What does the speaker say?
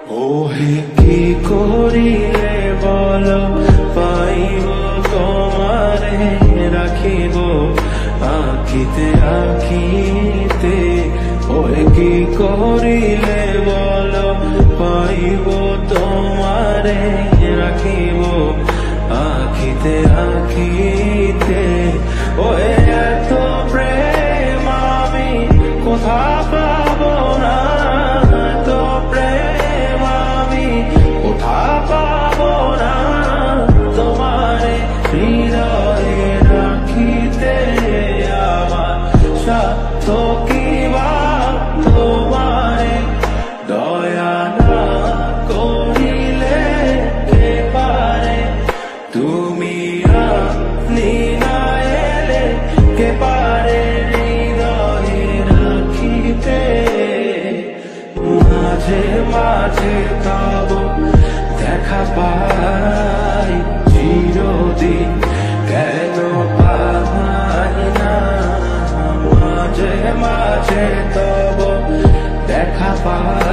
ওহে কি করিলে বল পাইব তোমারে রাখিব আখিতে আখিতে। ওহে কি করিলে বল পাইব তোমারে রাখিব আখিতে আখিতে। ওহে এত প্রেম আমি কোথা পাব না, এত প্রেম আমি কোথা পাব না। তোমারে হৃদয়ে রাখিতে আমার সাধ্য কি বা, তোমারে দয়া না করিলে কে পারে। তুমি আপনি না এলে কে পারে হৃদয়ে রাখিতে। মাঝে মাঝে তব দেখা পাই চিরদিন কেন পাই না। মাঝে মাঝে তব দেখা পাই